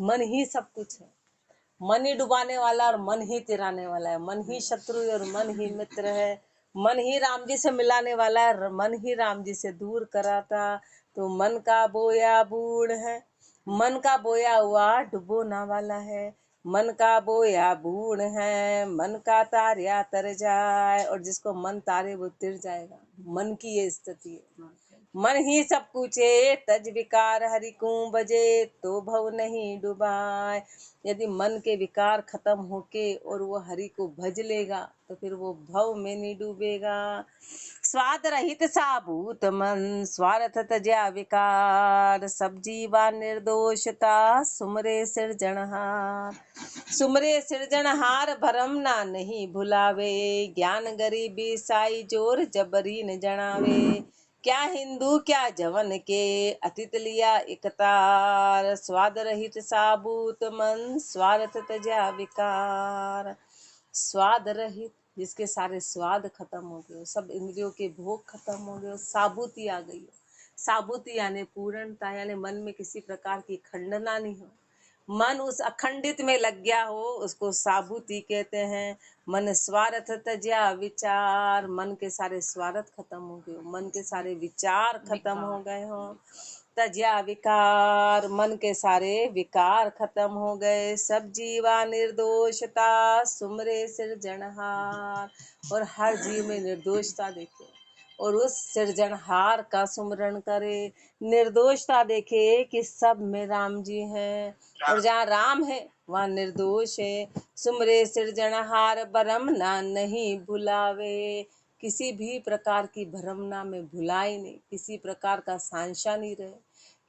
मन ही सब कुछ है, मन ही डुबाने वाला और मन ही तिराने वाला है, मन ही शत्रु और मन ही मित्र है, मन ही राम जी से मिलाने वाला है, मन ही राम जी से दूर कराता। तो मन का बोया बूढ़ है, मन का बोया हुआ डुबो ना वाला है, मन का बोया बूढ़ है, मन का तारिया तर जाए, और जिसको मन तारे वो तिर जाएगा। मन की ये स्थिति है। मन ही सब पूछे तज विकार हरि को बजे, तो भव नहीं डुबाए। यदि मन के विकार खत्म होके और वो हरि को भज लेगा तो फिर वो भव में नहीं डूबेगा। स्वाद रहित साबूत मन, स्वार्थ तज्या विकार, सब जीवा निर्दोषता, सुमरे सिरजनहार। सुमरे सिरजनहार भरम ना नहीं भुलावे, ज्ञान गरीबी साई जोर जबरी न जनावे। क्या हिंदू क्या जवन के अतीत लिया इकतार, स्वाद रहित साबूत मन, स्वार्थ तज्या विकार। स्वाद रहित, जिसके सारे स्वाद खत्म हो गए, सब इंद्रियों के भोग खत्म हो गए, साबूती आ गई हो। साबूती यानी पूर्णता, यानी मन में किसी प्रकार की खंडना नहीं हो, मन उस अखंडित में लग गया हो, उसको साबूती कहते हैं। मन स्वार्थ तज्या विचार, मन के सारे स्वार्थ खत्म हो गए, मन के सारे विचार खत्म हो गए हो। तज्या विकार, मन के सारे विकार खत्म हो गए। सब जीवा निर्दोषता, सुमरे सिरजनहार, और हर जीव में निर्दोषता देखे और उस सृजनहार का सुमरण करे। निर्दोषता देखे कि सब में राम जी हैं, और जहाँ राम है वहाँ निर्दोष है। सुमरे सृजनहार बरम ना नहीं भुलावे, किसी भी प्रकार की भ्रमना में भुलाई नहीं, किसी प्रकार का सांशा नहीं रहे,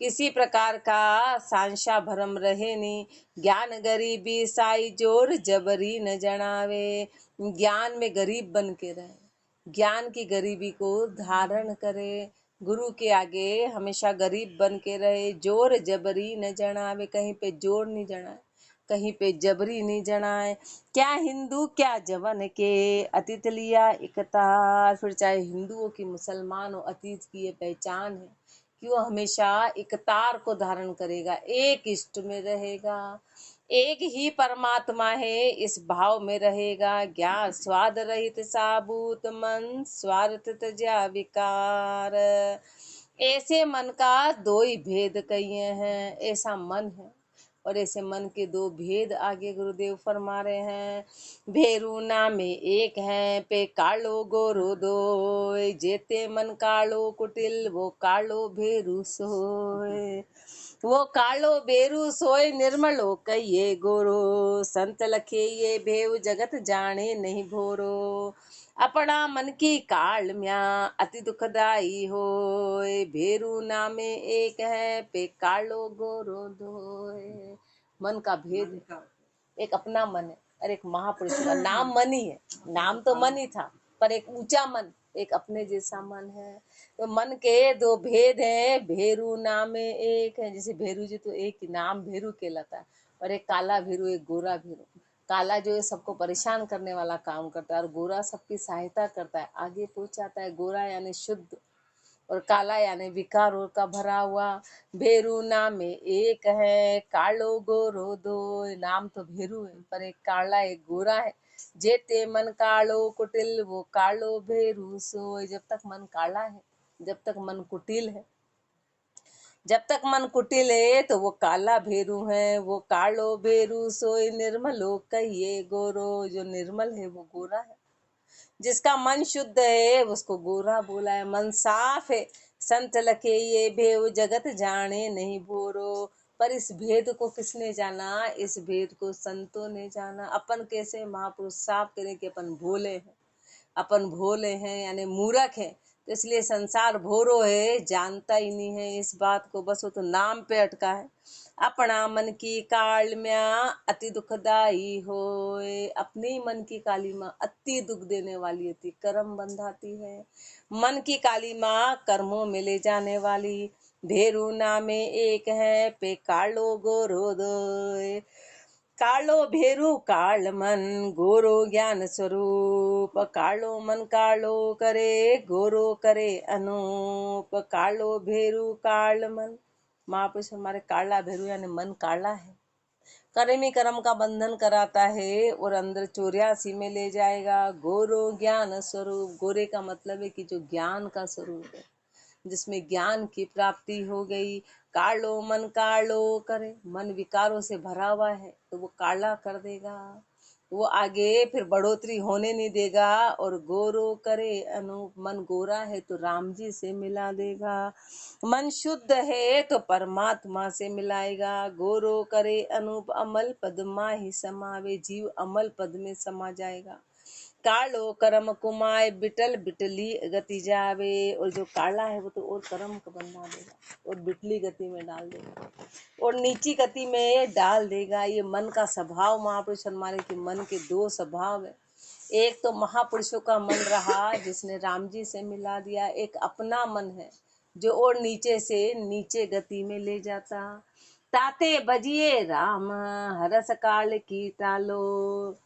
किसी प्रकार का सांशा भरम रहे नहीं। ज्ञान गरीबी साई जोर जबरी न जनावे, ज्ञान में गरीब बन के रहे, ज्ञान की गरीबी को धारण करे, गुरु के आगे हमेशा गरीब बन के रहे। जोर जबरी न जनावे, कहीं पे जोर नहीं जनाए, कहीं पे जबरी नहीं जनाए। क्या हिंदू क्या जवन के अतीत लिया इकतार, फिर चाहे हिंदू हो कि मुसलमान हो, अतीत की ये पहचान है कि वो हमेशा इकतार को धारण करेगा, एक इष्ट में रहेगा, एक ही परमात्मा है इस भाव में रहेगा। ज्ञान स्वाद रहित साबूत मन, स्वार्थ तज्या विकार। ऐसे मन का दो ही भेद कहिए हैं, ऐसा मन है और ऐसे मन के दो भेद आगे गुरुदेव फरमा रहे हैं। भेरू नामे एक है, पे कालो गोरो दोय, जेते मन कालो कुटिल, वो कालो भेरू सोय। वो कालो बेरू सोय निर्मलो कहिए गोरो, संत लखे ये भेव जगत जाने नहीं भोरो। अपना मन की काल म्या अति दुखदाई होय, भेरू नामे एक है, पे कालो गोरो दोय। मन का भेद है, एक अपना मन है और एक महापुरुष का नाम मन ही है। नाम तो मन ही था पर एक ऊंचा मन, एक अपने जैसा मन है। तो मन के दो भेद हैं, भेरू नाम एक है, जैसे भेरू जी तो एक ही नाम भेरू कहलाता है, और एक काला भेरू, एक गोरा भेरू। काला जो है सबको परेशान करने वाला काम करता है और गोरा सबकी सहायता करता है, आगे पहुंचाता है। गोरा यानी शुद्ध और काला यानी विकारों का भरा हुआ। भेरू नाम में एक है, कालो गोरो दो। नाम तो भेरू है पर एक काला एक गोरा है। जेते मन कालो कुटिल, वो कालो भेरू सोय। जब तक मन काला है, जब तक मन कुटिल है, जब तक मन कुटिल है तो वो काला भेरू है। वो कालो भेरू सोय निर्मलो कहिए गोरो, जो निर्मल है वो गोरा है। जिसका मन शुद्ध है उसको गोरा बोला है। मन साफ है, संत लखे ये भेव जगत जाने नहीं भोरो। पर इस भेद को किसने जाना? इस भेद को संतों ने जाना। अपन कैसे महापुरुष साफ करें कि अपन भोले हैं, अपन भोले हैं यानी मूर्ख है, तो इसलिए संसार भोरो है, जानता ही नहीं है इस बात को, बस वो तो नाम पे अटका है। अपना मन की काल म्या अति दुखदाई होए, अपने मन की काली माँ अति दुख देने वाली होती, कर्म बंधाती है। मन की काली माँ कर्मों में ले जाने वाली। भेरू नामे एक है, पे कालो गोरो दोय। कालो भेरू काल मन, गोरो ज्ञान स्वरूप। कालो मन कालो करे, गोरो करे अनूप। कालो भेरू काल मन, महापुरुष हमारे काला भेरू यानी मन काला है, कर्म ही कर्म का बंधन कराता है और अंदर 84 में ले जाएगा। गोरो ज्ञान स्वरूप, गोरे का मतलब है कि जो ज्ञान का स्वरूप है, जिसमें ज्ञान की प्राप्ति हो गई। कालो मन कालो करे, मन विकारों से भरा हुआ है तो वो काला कर देगा, वो आगे फिर बढ़ोतरी होने नहीं देगा। और गोरो करे अनूप, मन गोरा है तो राम जी से मिला देगा। मन शुद्ध है तो परमात्मा से मिलाएगा। गोरो करे अनूप, अमल पद माहि समावे, जीव अमल पद में समा जाएगा। कालो कर्म कुमाय, बिटल बिटली गति जावे, और जो काला है वो तो और कर्म को बंधा देगा और बिटली गति में डाल देगा और नीची गति में डाल देगा। ये मन का स्वभाव महापुरुष हमारे के मन के दो स्वभाव है। एक तो महापुरुषों का मन रहा जिसने राम जी से मिला दिया, एक अपना मन है जो और नीचे से नीचे गति में ले जाता। ताते बजिए राम हरस काल की टालो,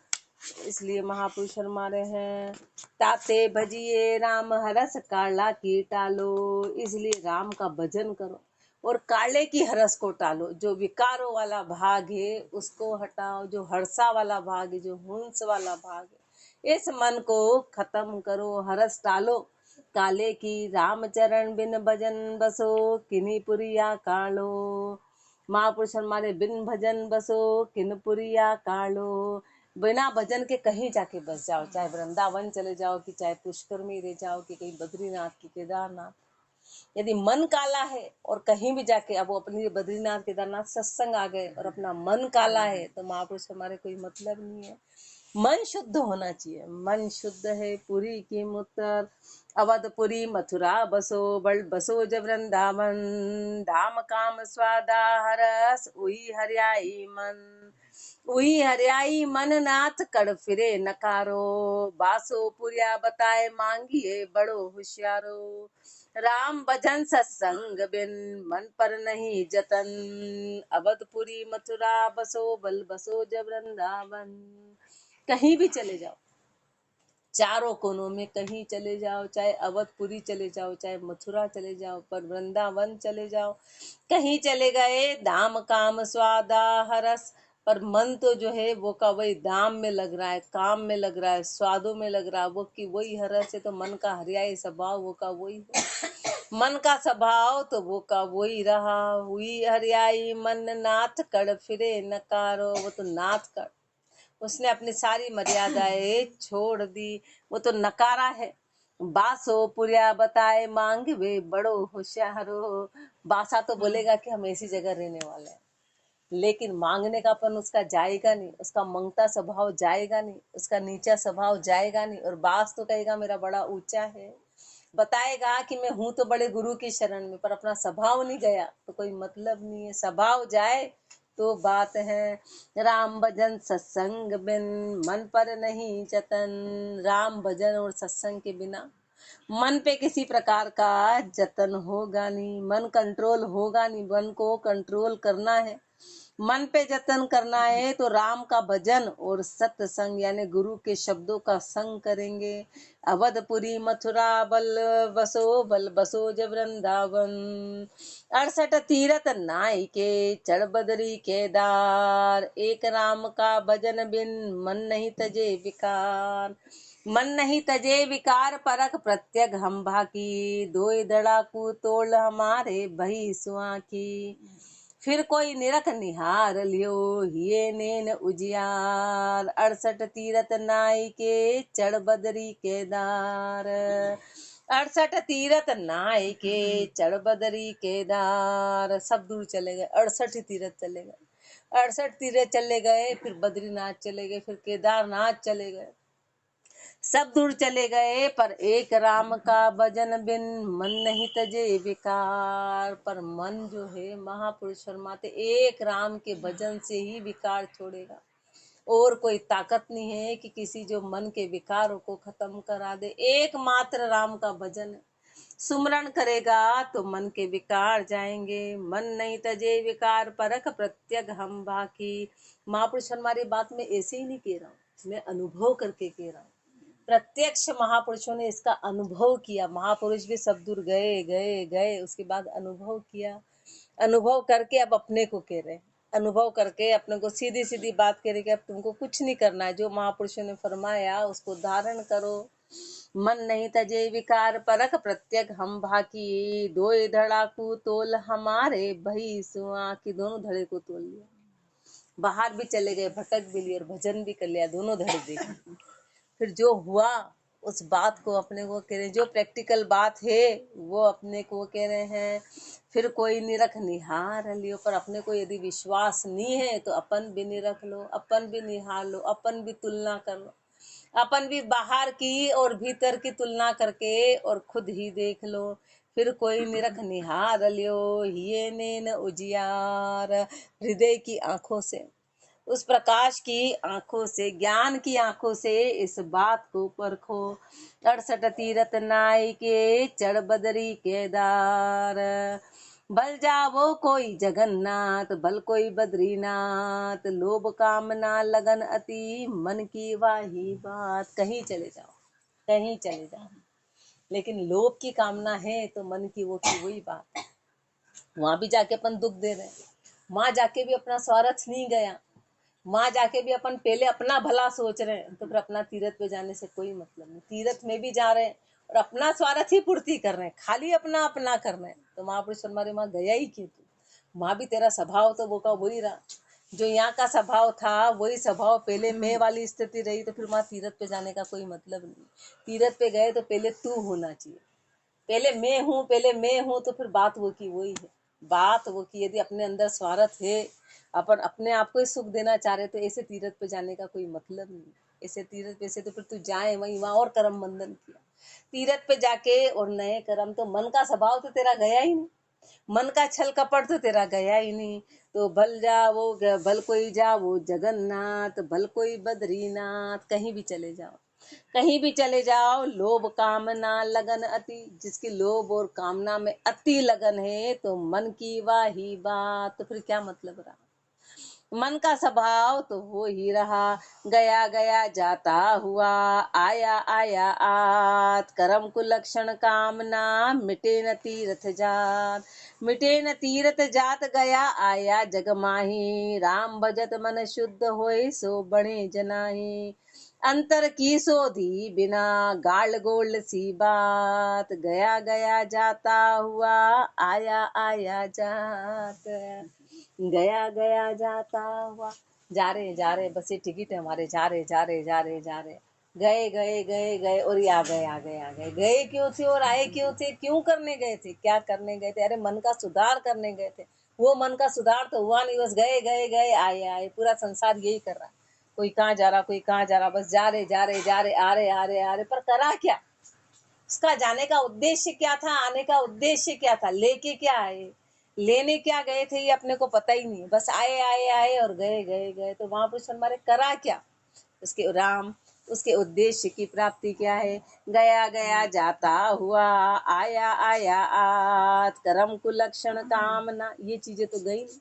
इसलिए महापुरुष हमारे हैं। ताते भजिए राम हरस काला की टालो, इसलिए राम का भजन करो और काले की हरस को टालो। जो विकारों वाला भाग है उसको हटाओ, जो हर्षा वाला भाग है, जो हुंस वाला भाग है, इस मन को खत्म करो, हरस टालो। काले की राम चरण बिन भजन बसो, किन्हीं पुरिया कालो। महापुरुष हमारे बिन भजन बसो किन पुरिया कालो। बिना भजन के कहीं जाके बस जाओ, चाहे वृंदावन चले जाओ कि चाहे पुष्कर में रह जाओ कि कहीं बद्रीनाथ की केदारनाथ, यदि मन काला है और कहीं भी जाके अब वो अपनी बद्रीनाथ केदारनाथ सत्संग आ गए और अपना मन काला है तो महापुरुष हमारे कोई मतलब नहीं है। मन शुद्ध होना चाहिए। मन शुद्ध है पुरी की मूत्र, अवधपुरी मथुरा बसो, बल बसो जब वृंदावन। धाम काम स्वादा हरस उही हरियाई मन, उही हरियाई मन नाथ कर फिरे नकारो। बासो पुरिया बताए मांगिए बड़ो होशियारो। राम भजन सत्संग बिन मन पर नहीं जतन, अवधपुरी मथुरा बसो बल बसो जब वृंदावन। कहीं भी चले जाओ, चारों कोनों में कहीं चले जाओ, चाहे अवधपुरी चले जाओ, चाहे मथुरा चले जाओ, पर वृंदावन चले जाओ, कहीं चले गए, दाम काम स्वादा हरस, पर मन तो जो है वो का वही दाम में लग रहा है, काम में लग रहा है, स्वादों में लग रहा है, वो की वही हरस है तो मन का हरियाई स्वभाव वो का वही है। मन का स्वभाव तो वो का वही रहा, हुई हरियाई मन नाथ कड़ फिरे नकारो, वो तो नाथ कड़, उसने अपनी सारी मर्यादाएं छोड़ दी, वो तो नकारा है। बासो पुरिया बताए मांग वे बड़ो होशियारो, बासा तो बोलेगा कि हम ऐसी जगह रहने वाले हैं, लेकिन मांगने का अपन उसका जाएगा नहीं, उसका मंगता स्वभाव जाएगा नहीं, उसका नीचा स्वभाव जाएगा नहीं, और बास तो कहेगा मेरा बड़ा ऊंचा है, बताएगा कि मैं हूं तो बड़े गुरु की शरण में, पर अपना स्वभाव नहीं गया तो कोई मतलब नहीं है। स्वभाव जाए तो बात है। राम भजन सत्संग बिन मन पर नहीं जतन, राम भजन और सत्संग के बिना मन पे किसी प्रकार का जतन होगा नहीं, मन कंट्रोल होगा नहीं। मन को कंट्रोल करना है, मन पे जतन करना है तो राम का भजन और सत्संग यानी गुरु के शब्दों का संग करेंगे। अवधपुरी मथुरा बल बसो जब वृंदावन। 68 तीरथ नाई के चढ़ बदरी केदार, एक राम का भजन बिन मन नहीं तजे विकार। मन नहीं तजे विकार परख प्रत्यग हम भाकी, दोई दड़ाकू तोड़ हमारे भई सुआ की। फिर कोई निरख निहार लियो हिये नेन उजियार, 68 तीरथ नाई के चढ़ बदरी केदार। 68 तीरथ नाई के चढ़ बदरी केदार, सब दूर चले गए, 68 तीरथ चले गए, 68 तीरथ चले गए, फिर बद्रीनाथ चले गए, फिर केदारनाथ चले गए, सब दूर चले गए, पर एक राम का भजन बिन मन नहीं तजे विकार। पर मन जो है महापुरुष फरमाते एक राम के भजन से ही विकार छोड़ेगा, और कोई ताकत नहीं है कि किसी जो मन के विकारों को खत्म करा दे। एकमात्र राम का भजन है, सुमरण करेगा तो मन के विकार जाएंगे। मन नहीं तजे विकार परख प्रत्यग हम बाकी। महापुरुष हमारी बात में ऐसे ही नहीं कह रहा हूँ, मैं अनुभव करके कह रहा हूँ। प्रत्यक्ष महापुरुषों ने इसका अनुभव किया, महापुरुष भी सब दूर गए गए गए, उसके बाद अनुभव किया, अनुभव करके अब अपने को कह रहे हैं, अनुभव करके अपने को सीधी सीधी बात करे कि अब तुमको कुछ नहीं करना है, जो महापुरुषों ने फरमाया उसको धारण करो। मन नहीं तजे विकार परख प्रत्यक हम भाकी, दोए धड़ाकू तोल हमारे भई सुआ की, दोनों धड़े को तोल लिया। बाहर भी चले गए, भटक भी लिए और भजन भी कर लिया, दोनों धड़े देखे। फिर जो हुआ उस बात को अपने को कह रहे, जो प्रैक्टिकल बात है वो अपने को कह रहे हैं। फिर कोई निरख निहार लियो, पर अपने को यदि विश्वास नहीं है तो अपन भी निरख लो, अपन भी निहार लो, अपन भी तुलना कर लो, अपन भी बाहर की और भीतर की तुलना करके और खुद ही देख लो। फिर कोई निरख निहार लियो, ये नैन उजियार, हृदय की आंखों से, उस प्रकाश की आंखों से, ज्ञान की आंखों से इस बात को परखो। 68 तीरथ नाई के चढ़ बदरी केदार, भल जावो कोई जगन्नाथ भल कोई बद्रीनाथ, लोभ कामना लगन अति मन की वाही बात। कहीं चले जाओ, कहीं चले जाओ, लेकिन लोभ की कामना है तो मन की वो की वही बात। वहां भी जाके अपन दुख दे रहे हैं, वहां जाके भी अपना स्वार्थ नहीं गया, वहां जाके भी अपन पहले अपना भला सोच रहे हैं, तो फिर अपना तीरथ पे जाने से कोई मतलब नहीं। तीरथ में भी जा रहे हैं और अपना स्वार्थ ही पूर्ति कर रहे हैं, खाली अपना अपना कर रहे हैं, तो महापुरुष हमारे वहां गया ही क्यों तू? वहां भी तेरा स्वभाव तो वो का वही रहा, जो यहाँ का स्वभाव था वही स्वभाव पहले मैं वाली स्थिति रही, तो फिर वहां तीरथ पे जाने का कोई मतलब नहीं। तीरथ पे गए तो पहले तू होना चाहिए, पहले मैं हूँ, पहले मैं हूँ, तो फिर बात वो की वही है। बात वो की यदि अपने अंदर स्वार्थ है, अपन अपने आप को ही सुख देना चाह रहे, तो ऐसे तीरथ पे जाने का कोई मतलब नहीं। ऐसे तीरथ पे से तो फिर तू जाए वहीं, वहां और कर्म बंधन किया। तीरथ पे जाके और नए कर्म, तो मन का स्वभाव तो तेरा गया ही नहीं, मन का छल कपट तो तेरा गया ही नहीं। तो भल जाओ, भल कोई जाओ जगन्नाथ भल कोई बद्रीनाथ, कहीं भी चले जाओ, कहीं भी चले जाओ। लोभ कामना लगन अति, जिसकी लोभ और कामना में अति लगन है, तो मन की वाही बात, तो फिर क्या मतलब रहा? मन का स्वभाव तो वो ही रहा, गया गया जाता हुआ, आया आया आत, कर्म कुलक्षण कामना मिटे न तीर्थ जात, मिटे न तीर्थ जात गया आया जग माही, राम भजत मन शुद्ध होए सो बणे जनाही, अंतर की सोधी बिना गाल गोल सी बात, गया गया जाता हुआ आया आया जात, गया गया जाता हुआ। जा रहे बस ये टिकट है हमारे, जा रहे जा रहे जा रहे जा रहे, गए गए गए गए और ये आ गए आ गए आ गए। गए क्यों थे और आए क्यों थे? क्यों करने गए थे? क्या करने गए थे? अरे मन का सुधार करने गए थे। वो मन का सुधार तो हुआ नहीं, बस गए गए गए आए आए। पूरा संसार यही कर रहा है, कोई कहाँ जा रहा, कोई कहाँ जा रहा, बस जा रहे जा रहे जा रहे, आ रहे आ रहे आ रहे, पर करा क्या? उसका जाने का उद्देश्य क्या था? आने का उद्देश्य क्या था? लेके क्या आए? लेने क्या गए थे ये अपने को पता ही नहीं, बस आए आए आए और गए गए गए। तो महापुरुष हमारे करा क्या? उसके राम, उसके उद्देश्य की प्राप्ति क्या है? गया गया जाता हुआ, आया आया आत, कर्म कुलक्षण कामना, ये चीजें तो गई नहीं।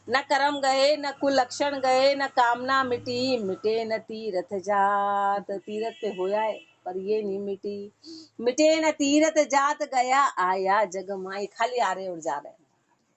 न कर्म गए, न कुलक्षण गए, न कामना मिटी, मिटे न तीरथ जात। तीरथ पे होया है पर ये नहीं मिटी, मिटे न तीरथ जात गया आया जग माई। खाली आ रहे और जा रहे हैं,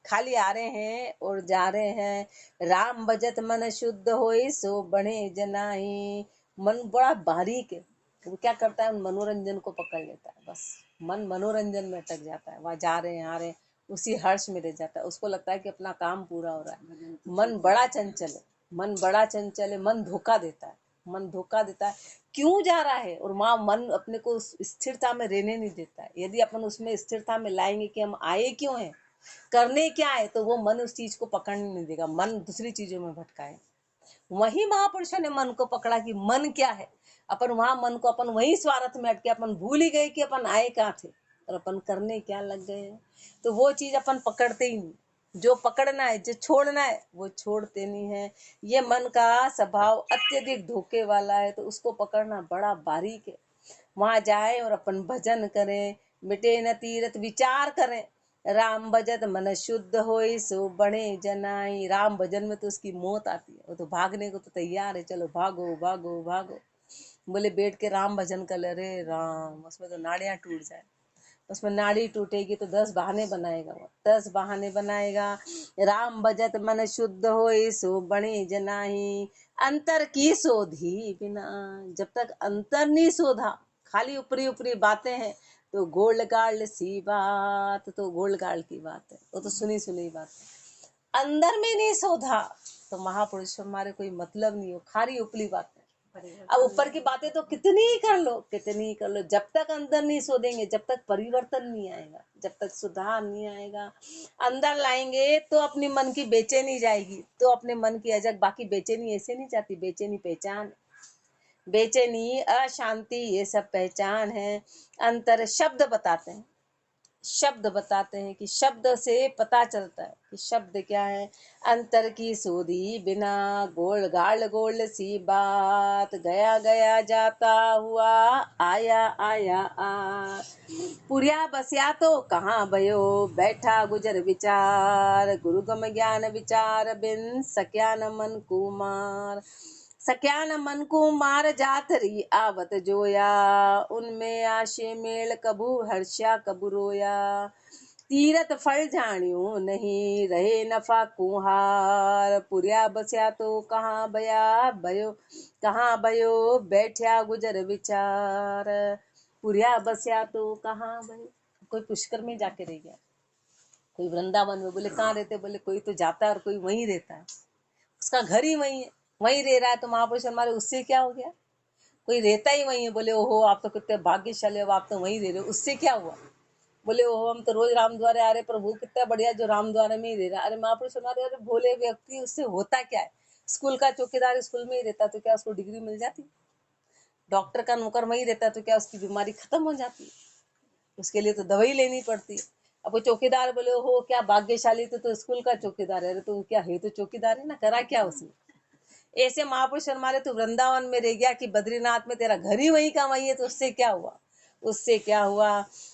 खाली आ रहे हैं और जा रहे हैं। राम भजत मन शुद्ध होई सो बने जनाई, मन बड़ा बारीक है, वो क्या करता है? मनोरंजन को पकड़ लेता है, बस मन मनोरंजन में अटक जाता है। वहां जा रहे हैं आ रहे हैं, उसी हर्ष में रह जाता है, उसको लगता है कि अपना काम पूरा हो रहा है। मन बड़ा चंचल है, मन बड़ा चंचल है, मन धोखा देता है, मन धोखा देता है। क्यों जा रहा है? और वहां मन अपने को स्थिरता में रहने नहीं देता है। यदि अपन उसमें स्थिरता में लाएंगे कि हम आए क्यों हैं, करने क्या है, तो वो मन उस चीज को पकड़ने नहीं देगा, मन दूसरी चीजों में भटकाए। वही महापुरुषों ने मन को पकड़ा कि मन क्या है। अपन वहां मन को, अपन वही स्वार्थ में अटके, अपन भूल ही गए कि अपन आए कहाँ थे और अपन करने क्या लग गए। तो वो चीज अपन पकड़ते ही नहीं, जो पकड़ना है, जो छोड़ना है, वो छोड़ते नहीं है। ये मन का स्वभाव अत्यधिक धोखे वाला है, तो उसको पकड़ना बड़ा बारीक है। वहां जाए और अपन भजन करें, मिटे न तीरथ विचार करें, राम भजत मन शुद्ध होई सो बने जनाई। राम भजन में तो उसकी मौत आती है, वो तो भागने को तो तैयार है, चलो भागो भागो भागो। बोले बैठ के राम भजन कर ले, रे राम, उसमें तो नाड़ियां टूट जाए। उसमें नाड़ी टूटेगी तो 10 बहाने बनाएगा, वो 10 बहाने बनाएगा। राम भजत मन शुद्ध होए सो बणे जनाही, अंतर की शोधी बिना। जब तक अंतर नहीं शोधा, खाली ऊपरी ऊपरी बातें हैं तो गोल्ड गार्ड सी बात, तो गोल्ड गार्ड की बात है, वो तो सुनी सुनी बात है। अंदर में नहीं शोधा तो महापुरुष हमारे कोई मतलब नहीं हो, खाली ऊपरी बातें। अब ऊपर की बातें तो कितनी ही कर लो, कितनी ही कर लो, जब तक अंदर नहीं सोधेंगे, जब तक परिवर्तन नहीं आएगा, जब तक सुधार नहीं आएगा। अंदर लाएंगे तो अपनी मन की बेचैनी जाएगी, तो अपने मन की अजग। बाकी बेचैनी ऐसे नहीं जाती, बेचैनी पहचान, बेचैनी अशांति ये सब पहचान है। अंतर शब्द बताते हैं, शब्द बताते हैं कि शब्द से पता चलता है कि शब्द क्या है। अंतर की सोधी बिना, गोल गाल गोल सी बात, गया गया जाता हुआ, आया आया आ। पुरिया बसिया तो कहाँ भयो, बैठा गुजर विचार, गुरु गम ज्ञान विचार बिन, सक्या न मन कुमार। सक्या न मन को मार जात री आवत जोया, उनमें आशे मेल कबू हर्ष्या कबू रोया। तीरथ फल जानियो नहीं, रहे नफा कुहार, पुरिया बस्या तो कहाँ बया भयो, कहाँ भयो बैठया गुजर विचार। पुरिया बस्या तो कहाँ भयो, कोई पुष्कर में जाके रह गया, कोई वृंदावन में। बोले कहाँ रहते, बोले कोई तो जाता है और कोई वहीं रहता है, उसका घर ही वहीं है, वहीं रह रहा है। तो महापुरुष हमारे उससे क्या हो गया, कोई रहता ही वहीं है। बोले ओहो आप तो कितने भाग्यशाली हो, आप तो वहीं रह रहे हो, उससे क्या हुआ। बोले ओहो हम तो रोज राम द्वारे आ रहे, प्रभु कितना बढ़िया जो राम द्वारे में ही रह रहा। अरे महापुरुष हमारे, अरे भोले व्यक्ति, उससे होता क्या है। स्कूल का चौकीदार स्कूल में ही रहता तो क्या उसको डिग्री मिल जाती, डॉक्टर का नौकर वहीं रहता तो क्या उसकी बीमारी खत्म हो जाती, उसके लिए तो दवाई लेनी पड़ती। अब वो चौकीदार बोले हो क्या भाग्यशाली, तो स्कूल का चौकीदार है। तो क्या है, तो चौकीदार है ना, करा क्या उसने। ऐसे महापुरुष हमारे तो वृंदावन में रह गया कि बद्रीनाथ में तेरा घर ही वहीं का वहीं है, तो उससे क्या हुआ, उससे क्या हुआ।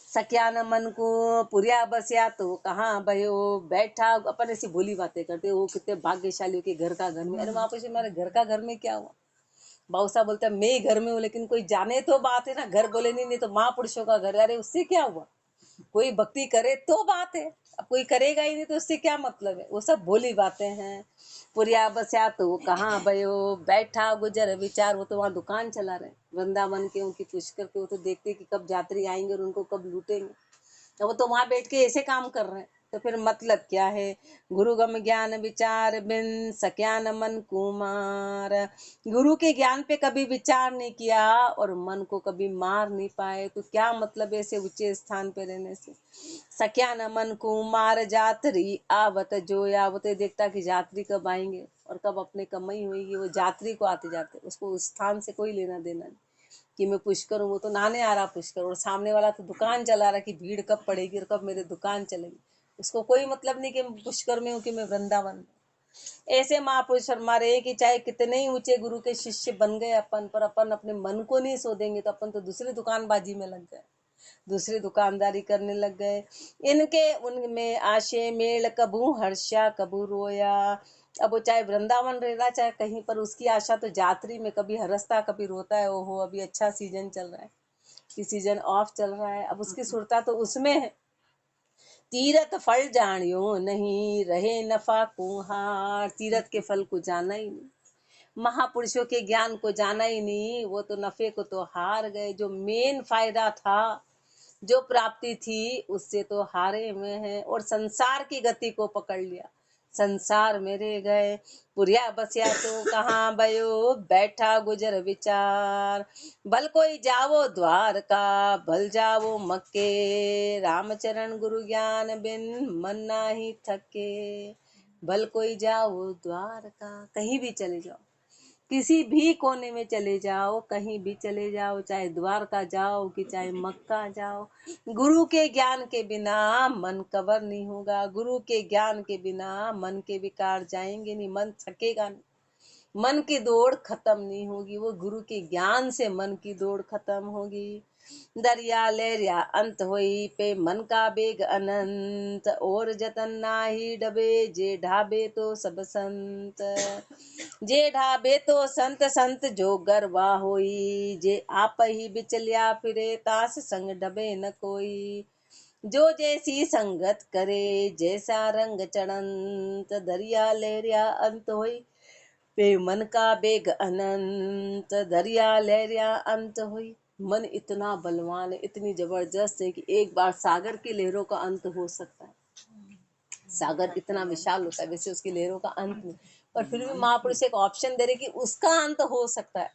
सक्या न मन को पुरिया बसिया तो कहाँ भयो, बैठा। अपन ऐसी भोली बातें करते हो, कितने भाग्यशाली के घर का घर में। अरे महापुरुष हमारे घर का घर में क्या हुआ। बाबू साहब बोलते हैं मैं घर में हूँ, लेकिन कोई जाने तो बात है ना, घर बोले नहीं तो महापुरुषों का घर है। अरे उससे क्या हुआ, कोई भक्ति करे तो बात है, अब कोई करेगा ही नहीं तो उससे क्या मतलब है। वो सब भोली बातें हैं। पुरिया बस्या तो कहाँ भयो, बैठा गुजर विचार। वो तो वहाँ दुकान चला रहे वृंदावन के, उनकी पुष्कर के। वो तो देखते कि कब यात्री आएंगे और उनको कब लूटेंगे, तो वो तो वहां बैठ के ऐसे काम कर रहे हैं। तो फिर मतलब क्या है। गुरु गम ज्ञान विचार बिन, सक्या न मन कुमार। गुरु के ज्ञान पे कभी विचार नहीं किया और मन को कभी मार नहीं पाए, तो क्या मतलब ऐसे ऊंचे स्थान पे रहने से। सक्या न मन कुमार जातरी आवत जोया। वो तो देखता कि यात्री कब आएंगे और कब अपने कमाई होगी, वो यात्री को आते जाते, उसको उस स्थान से कोई लेना देना नहीं कि मैं पुष्कर हूँ। वो तो नहाने आ रहा पुष्कर, और सामने वाला तो दुकान चला रहा कि भीड़ कब पड़ेगी और कब मेरे दुकान चलेगी। उसको कोई मतलब नहीं कि मैं पुष्कर में हूँ कि मैं वृंदावन में। ऐसे महापुरुष हमारे कि चाहे कितने ही ऊंचे गुरु के शिष्य बन गए अपन, पर अपन अपने मन को नहीं सोधेंगे तो अपन तो दूसरी दुकानबाजी में लग गए, दूसरी दुकानदारी करने लग गए। इनके उनमें आशे मेल कबू हर्षा कबू रोया। अब वो चाहे वृंदावन रह रहा चाहे कहीं पर, उसकी आशा तो यात्री में कभी हरसता कभी रोता है। ओहो अभी अच्छा सीजन चल रहा है कि सीजन ऑफ चल रहा है, अब उसकी सुरता तो उसमें है। तीरथ फल जानियो नहीं, रहे नफा कुहार। तीरथ के फल को जाना ही नहीं, महापुरुषों के ज्ञान को जाना ही नहीं, वो तो नफे को तो हार गए। जो मेन फायदा था, जो प्राप्ति थी, उससे तो हारे में है और संसार की गति को पकड़ लिया, संसार में रह गए। पुरिया बसिया तो कहाँ भयो, बैठा गुजर विचार। भल कोई जावो द्वारका, भल जावो मक्के, रामचरण गुरु ज्ञान बिन मन नाही थके। भल कोई जाओ द्वारका, कहीं भी चले जाओ, किसी भी कोने में चले जाओ, कहीं भी चले जाओ, चाहे द्वारका जाओ कि चाहे मक्का जाओ, गुरु के ज्ञान के बिना मन कवर नहीं होगा। गुरु के ज्ञान के बिना मन के विकार जाएंगे नहीं, मन थकेगा नहीं, मन की दौड़ खत्म नहीं होगी। वो गुरु के ज्ञान से मन की दौड़ खत्म होगी। दरिया लहरिया अंत होई पे मन का बेग अनंत, और जतन नाही डबे, जे ढाबे तो सब संत। जे ढाबे तो संत संत जो गरवा होई, जे आप ही बिचलिया फिरे तास संग डबे न कोई। जो जैसी संगत करे, जैसा रंग चढ़ंत, दरिया लहरिया अंत होई, पे मन का बेग अनंत, दरिया लहरिया अंत हुई। मन इतना बलवान है, इतनी जबरदस्त है कि एक बार सागर की लहरों का अंत हो सकता है। सागर इतना विशाल होता है, वैसे उसकी लहरों का अंत नहीं, पर फिर भी महापुरुष एक ऑप्शन दे रहे कि उसका अंत हो सकता है।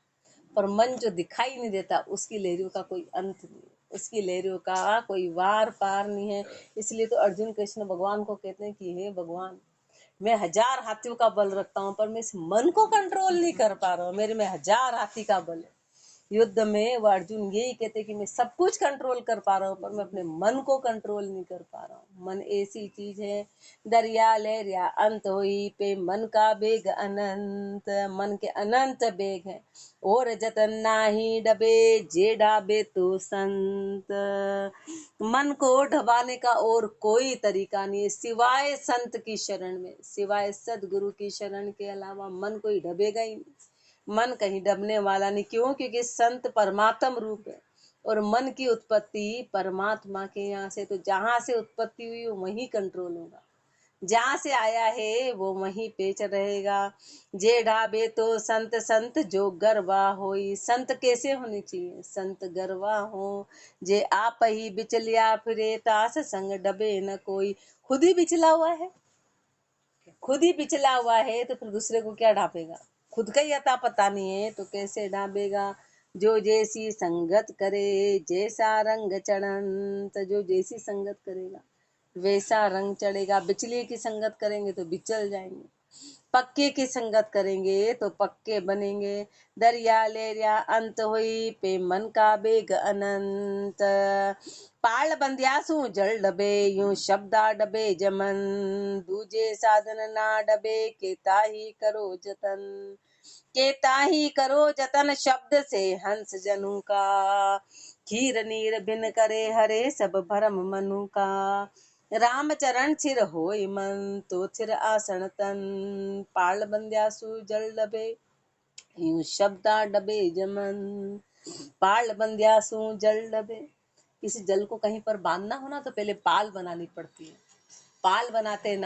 पर मन जो दिखाई नहीं देता, उसकी लहरों का कोई अंत नहीं, उसकी लहरों का कोई वार पार नहीं है। इसलिए तो अर्जुन कृष्ण भगवान को कहते हैं कि हे भगवान, मैं 1000 हाथियों का बल रखता हूँ, पर मैं इस मन को कंट्रोल नहीं कर पा रहा हूँ। मेरे में 1000 हाथी का बल है। युद्ध में वो अर्जुन यही कहते कि मैं सब कुछ कंट्रोल कर पा रहा हूँ, पर मैं अपने मन को कंट्रोल नहीं कर पा रहा हूँ। मन ऐसी चीज है, दरिया लहरिया अंत हुई, पे मन का बेग अनंत, मन के अनंत बेग है। और जतन नाही डबे, जे डाबे तो संत। मन को ढबाने का और कोई तरीका नहीं है सिवाय संत की शरण में, सिवाय सदगुरु की शरण के अलावा मन कोई ढबेगा ही नहीं। मन कहीं डबने वाला नहीं। क्यों? क्योंकि संत परमात्म रूप है और मन की उत्पत्ति परमात्मा के यहाँ से, तो जहां से उत्पत्ति हुई वहीं कंट्रोल होगा, जहां से आया है वो वहीं पेच रहेगा। जे ढाबे तो संत, संत जो गरबा होई। संत कैसे होने चाहिए? संत गरबा हो। जे आप ही बिचलिया फिरे, तास संग डबे न कोई। खुद ही बिचला हुआ है, खुद ही पिछला हुआ है, तो फिर दूसरे को क्या ढांपेगा? खुद का ही अता पता नहीं है तो कैसे ढांपेगा? जो जैसी संगत करे, जैसा रंग चढ़ंत। जो जैसी संगत करेगा वैसा रंग चढ़ेगा। बिचले की संगत करेंगे तो बिचल जाएंगे, पक्के की संगत करेंगे तो पक्के बनेंगे। दरिया लेरिया अंत हुई, पे मन का बेग अनंत। पाल बंध्यासु जल डबे, यूं शब्दा डबे जमन। दूजे साधन ना डबे, केता ही करो जतन। केता ही करो जतन, शब्द से हंस जनु का। खीर नीर बिन करे हरे, सब भरम मनु का। राम चरण छिर होय मन, तो थिर आसन तन। पाल बंध्यासु जल डबे, यूं शब्दा डबे जमन। पाल बंध्यासु जल डबे, किसी जल को कहीं पर बांधना हो ना तो पहले पाल बनानी पड़ती है। पाल बनाते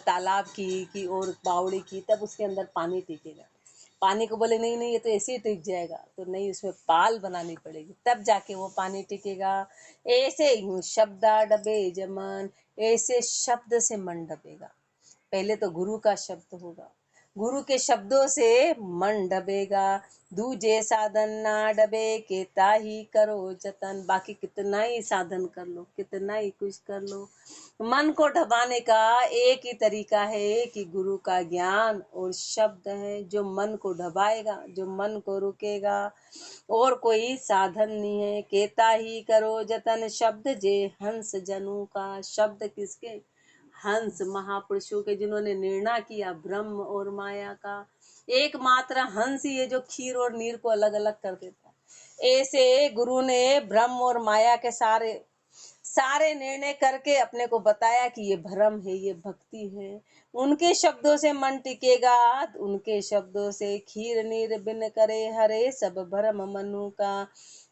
तालाब की और बावड़ी की, तब उसके अंदर पानी टिकेगा। पानी को बोले नहीं नहीं ये तो ऐसे ही टिक जाएगा, तो नहीं, उसमें पाल बनानी पड़ेगी तब जाके वो पानी टिकेगा। ऐसे ही शब्दा डबे जमन, ऐसे शब्द से मन डबेगा। पहले तो गुरु का शब्द होगा, गुरु के शब्दों से मन डबेगा। दूजे साधन ना डबे, केता ही करो जतन। बाकी कितना ही साधन कर लो, कितना ही कुछ कर लो, मन को ढबाने का एक ही तरीका है कि गुरु का ज्ञान और शब्द है जो मन को ढबाएगा, जो मन को रुकेगा। और कोई साधन नहीं है। केता ही करो जतन, शब्द जे हंस जनु का। शब्द किसके? हंस महापुरुषों के, जिन्होंने निर्णय किया ब्रह्म और माया का। एकमात्र हंस ही है जो खीर और नीर को अलग अलग कर देता है। ऐसे गुरु ने ब्रह्म और माया के सारे सारे निर्णय करके अपने को बताया कि ये भ्रम है, ये भक्ति है। उनके शब्दों से मन टिकेगा, उनके शब्दों से। खीर नीर बिन करे हरे, सब भ्रम मनु का।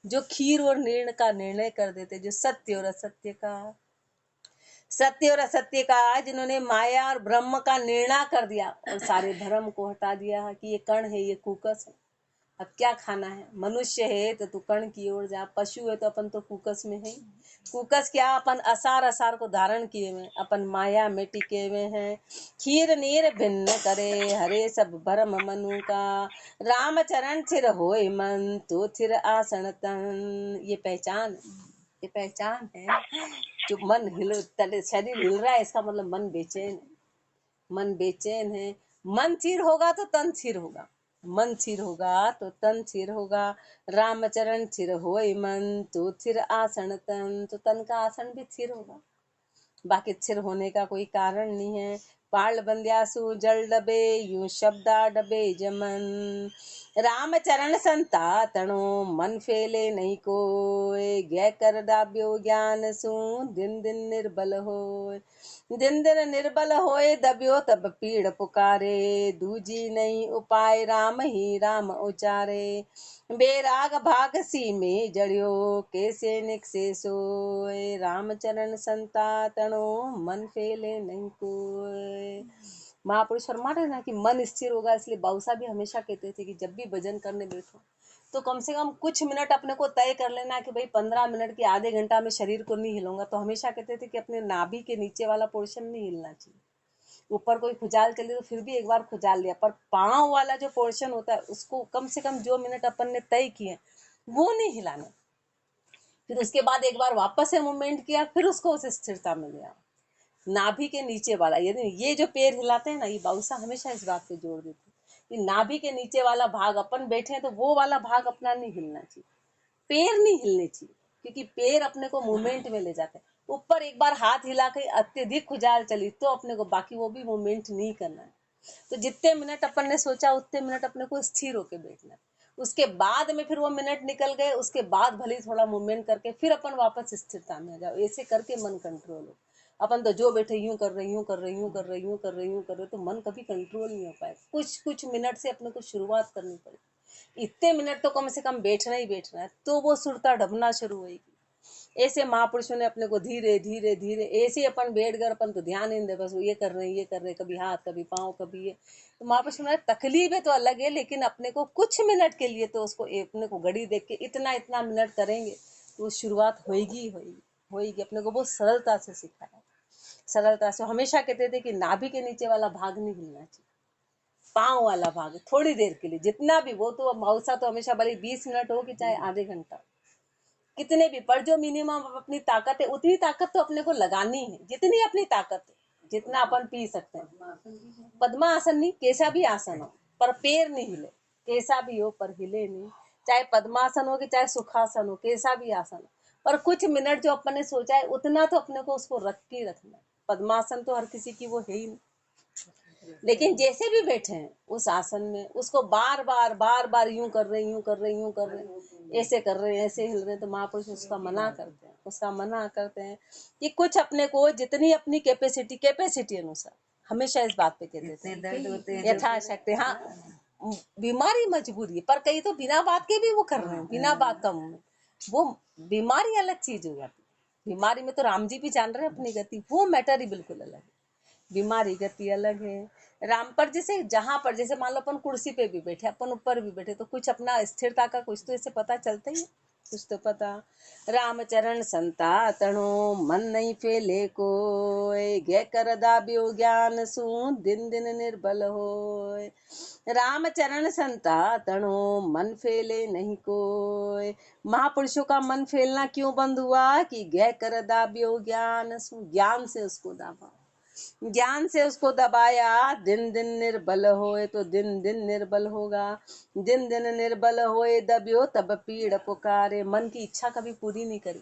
जो खीर और नीर का निर्णय कर देते, जो सत्य और असत्य का, सत्य और असत्य का, जिन्होंने माया और ब्रह्म का निर्णय कर दिया और सारे भ्रम को हटा दिया कि ये कण है, ये कुकस है, अब क्या खाना है। मनुष्य है तो तू कण की ओर जा, पशु है तो अपन तो कुकस में है। कुकस क्या, अपन असार असार को धारण किए हुए, अपन माया में टिके हुए हैं। खीर नीर भिन्न करे हरे, सब भरम मनु का। राम चरण थिर होय मन, तो थिर आसन तन। ये पहचान, ये पहचान है। जो मन हिल, शरीर हिल रहा है, इसका मतलब मन बेचैन है, मन बेचैन है। मन स्थिर होगा तो तन स्थिर होगा, मन स्थिर होगा तो तन स्थिर होगा। रामचरण स्थिर होय मन, तो स्थिर आसन तन। तो तन का आसन भी स्थिर होगा, बाकी स्थिर होने का कोई कारण नहीं है। पाल बंध्यासु जल डबे, यूं शब्दा डबे जमन। राम चरण संतातणो मन फेले नहीं कोय, गै कर दाब्यो ज्ञान सु दिन दिन निर्बल होय। दिन दिन निर्बल होए दब्यो तब पीड़ पुकारे, दूजी नहीं उपाय राम ही राम उचारे। बेराग भाग सी में जड़ियो, कैसे निकसे सोए, रामचरण संतातणो मन फेले नहीं कोय। महापुरुष फरमा रहे ना कि मन स्थिर होगा, इसलिए बाबूसा भी हमेशा कहते थे कि जब भी भजन करने बैठो तो कम से कम कुछ मिनट अपने को तय कर लेना कि भाई 15 मिनट की आधे घंटा में शरीर को नहीं हिलूंगा। तो हमेशा कहते थे कि अपने नाभि के नीचे वाला पोर्शन नहीं हिलना चाहिए। ऊपर कोई खुजाल चले तो फिर भी एक बार खुजाल लिया, पर पांव वाला जो पोर्शन होता है उसको कम से कम जो मिनट अपन ने तय किए वो नहीं हिलाना। फिर उसके बाद एक बार वापस से मूवमेंट किया, फिर उसको उस स्थिरता में लिया। नाभि के नीचे वाला, यदि ये जो पैर हिलाते हैं ना, ये बाबूसा हमेशा इस बात पे जोर देते हैं कि नाभि के नीचे वाला भाग अपन बैठे हैं तो वो वाला भाग अपना नहीं हिलना चाहिए, पैर नहीं हिलने चाहिए, क्योंकि पैर अपने को मूवमेंट में ले जाते हैं। ऊपर एक बार हाथ हिला के अत्यधिक खुजाल चली तो अपने को बाकी वो भी मूवमेंट नहीं करना है। तो जितने मिनट अपन ने सोचा उतने मिनट अपने को स्थिर होके बैठना है। उसके बाद में फिर वो मिनट निकल गए, उसके बाद भले ही थोड़ा मूवमेंट करके फिर अपन वापस स्थिरता में आ जाओ। ऐसे करके मन कंट्रोल हो। अपन तो जो बैठे यूं कर रहे यूं कर रहे यूं कर रहे यूं कर रहे यूं कर रहे, तो मन कभी कंट्रोल नहीं हो पाए। कुछ कुछ मिनट से अपने को शुरुआत करनी पड़ेगी। इतने मिनट तो कम से कम बैठना ही बैठना है, तो वो सुरता ढबना शुरू होगी। ऐसे महापुरुषों ने अपने को धीरे धीरे धीरे, ऐसे अपन बैठ कर अपन तो ध्यान नहीं दे, बस ये कर रहे हैं ये कर रहे हैं, कभी हाथ कभी पाँव कभी ये। तो महापुरुषों ने तकलीफें तो अलग है, लेकिन अपने को कुछ मिनट के लिए तो उसको अपने को घड़ी देख के इतना इतना मिनट करेंगे तो शुरुआत होगी होगी होगी। अपने को बहुत सरलता से सिखाया, सरलता से। हमेशा कहते थे कि नाभि के नीचे वाला भाग नहीं हिलना चाहिए, पाँव वाला भाग थोड़ी देर के लिए, जितना भी वो तो मौसा तो हमेशा भले 20 मिनट हो कि चाहे आधे घंटा, कितने भी, पर जो मिनिमम अपनी ताकत है उतनी ताकत तो अपने को लगानी है, जितनी अपनी ताकत है, जितना अपन पी सकते हैं। पद्मासन नहीं, कैसा भी आसन हो पर पैर नहीं हिले, कैसा भी हो पर हिले नहीं। चाहे पद्मासन हो कि चाहे सुखासन हो, कैसा भी आसन हो, पर कुछ मिनट जो अपन ने सोचा है उतना तो अपने को उसको रख के रखना है। पद्मासन तो हर किसी की वो है ही नहीं, लेकिन जैसे भी बैठे हैं उस आसन में उसको बार बार यूं कर रहे यूं कर रहे यूं कर रहे, ऐसे कर रहे हैं ऐसे हिल रहे, तो महापुरुष उसका मना करते हैं, उसका मना करते हैं कि कुछ अपने को जितनी अपनी कैपेसिटी अनुसार, हमेशा इस बात पे कहते थे यथाशक्ति। हाँ, बीमारी मजबूरी है, पर कई तो बिना बात के भी वो कर रहे हैं, बिना बात का वो बीमारी अलग चीज हो जाती है। बीमारी में तो राम जी भी जान रहे हैं अपनी गति, वो मैटर ही बिल्कुल अलग है, बीमारी गति अलग है। राम पर जैसे जहां पर जैसे मान लो अपन कुर्सी पे भी बैठे, अपन ऊपर भी बैठे, तो कुछ अपना स्थिरता का कुछ तो ऐसे पता चलता ही है, कुछ तो पता। राम चरण संतातणो मन नहीं फेले कोय, गे कर दाब्यो ज्ञान सु दिन दिन निर्बल होय। राम चरण संतातणो मन फेले नहीं कोय। महापुरुषों का मन फैलना क्यों बंद हुआ कि गे कर दाब्यो ज्ञान सु, ज्ञान से उसको दाबा, ज्ञान से उसको दबाया। दिन दिन निर्बल होए तो दिन दिन निर्बल होगा, दिन दिन निर्बल होए दबियो तब पीड़ पुकारे। मन की इच्छा कभी पूरी नहीं करी,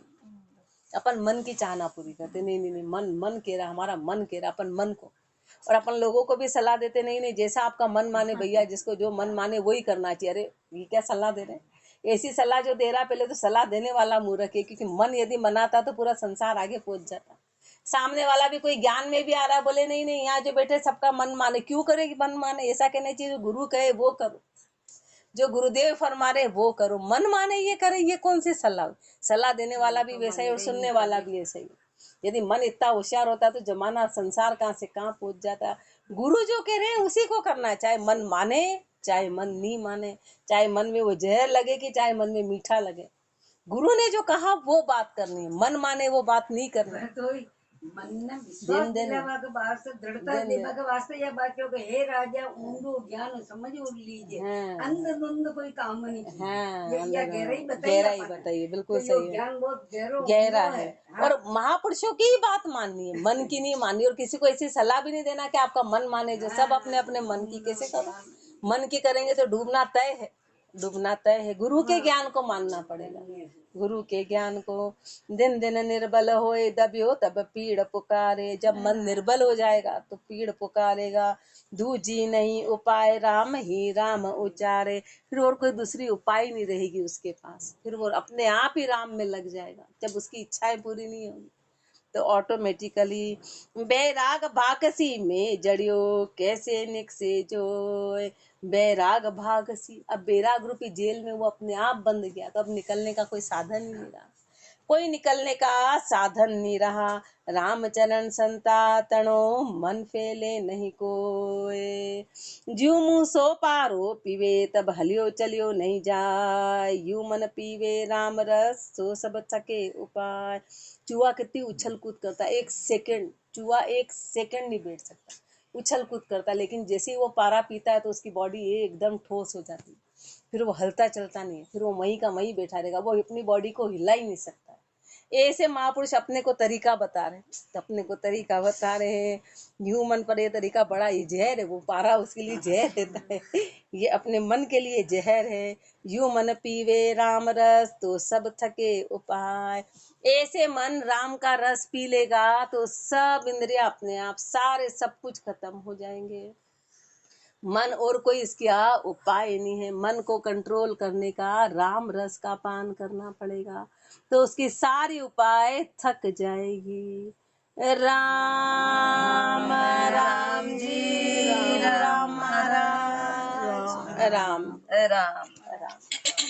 अपन मन की चाहना पूरी करते, नहीं नहीं नहीं, मन मन कह रहा, हमारा मन कह रहा, अपन मन को। और अपन लोगों को भी सलाह देते, नहीं नहीं जैसा आपका मन माने भैया, जिसको जो मन माने वही करना चाहिए। अरे ये क्या सलाह दे रहे, ऐसी सलाह जो दे रहा, पहले तो सलाह देने वाला मूर्ख है, क्योंकि मन यदि मनाता तो पूरा संसार आगे पहुंच जाता। सामने वाला भी कोई ज्ञान में भी आ रहा, बोले नहीं नहीं यहाँ जो बैठे सबका मन माने, क्यों करे कि मन माने, ऐसा कहना चाहिए जो गुरु कहे वो करो, जो गुरुदेव फरमा रहे वो करो, मन माने ये करे, ये कौन सी सलाह। सलाह देने वाला भी वैसा ही और सुनने वाला भी ऐसा ही। यदि मन इतना होशियार होता तो जमाना संसार कहाँ से कहाँ पहुंच जाता। गुरु जो कह रहे हैं उसी को करना है, चाहे मन माने चाहे मन नहीं माने, चाहे मन में वो जहर लगे कि चाहे मन में मीठा लगे, गुरु ने जो कहा वो बात करनी है, मन माने वो बात नहीं करनी है। मन विश्वास दिलावा के वास्ते, दृढ़ता देवा के वास्ते यह बात क्यों कि हे राजा ऊंडो ज्ञान समझ उड़ लीजिए, अंध धुंध कोई काम नहीं है। या गहराई बताइए, बिल्कुल सही है, ज्ञान बहुत गहरा है। और महापुरुषों की ही बात माननी है, मन की नहीं माननी। और किसी को ऐसी सलाह भी नहीं देना कि आपका मन माने, जो सब अपने अपने मन की। कैसे करो, मन की करेंगे तो डूबना तय है, डूबना तय है। गुरु के ज्ञान को मानना पड़ेगा, गुरु के ज्ञान को। दिन दिन निर्बल होए दबियो तब पीड़ पुकारे। जब मन निर्बल हो जाएगा तो पीड़ पुकारेगा। दूजी नहीं उपाय राम ही राम उचारे। फिर और कोई दूसरी उपाय नहीं रहेगी उसके पास, फिर वो अपने आप ही राम में लग जाएगा जब उसकी इच्छाएं पूरी नहीं होंगी। तो ऑटोमेटिकली बैराग भागसी में जड़ियो कैसे निकसे जो। बैराग भागसी, अब बैराग रूपी जेल में वो अपने आप बंद गया, तो अब निकलने का कोई साधन ही नहीं रहा, कोई निकलने का साधन नहीं रहा। रामचरण संतातनो मन फेले नहीं कोय। ज्यू मुँह सो पारो पीवे तब हलियो चलियो नहीं जाय। यू मन पीवे राम रस सो सब थके उपाय। चूहा कितनी उछल कूद करता है, एक सेकंड, चूहा एक सेकंड नहीं बैठ सकता, उछल कूद करता है, लेकिन जैसे ही वो पारा पीता है तो उसकी बॉडी एकदम ठोस हो जाती है, फिर वो हलता चलता नहीं है, फिर वो वहीं का वहीं बैठा रहेगा, वो अपनी बॉडी को हिला ही नहीं सकता है। ऐसे महापुरुष अपने को तरीका बता रहे हैं, अपने को तरीका बता रहे हैं। ह्यूमन पर ये तरीका बड़ा ही जहर है, वो पारा उसके लिए जहर देता है, ये अपने मन के लिए जहर है। यू मन पीवे राम रस तो सब थके उपाय। ऐसे मन राम का रस पी लेगा तो सब इंद्रिया अपने आप सारे सब कुछ खत्म हो जाएंगे। मन और कोई इसका उपाय नहीं है, मन को कंट्रोल करने का राम रस का पान करना पड़ेगा, तो उसकी सारी उपाय थक जाएगी। राम राम जी राम राम राम राम।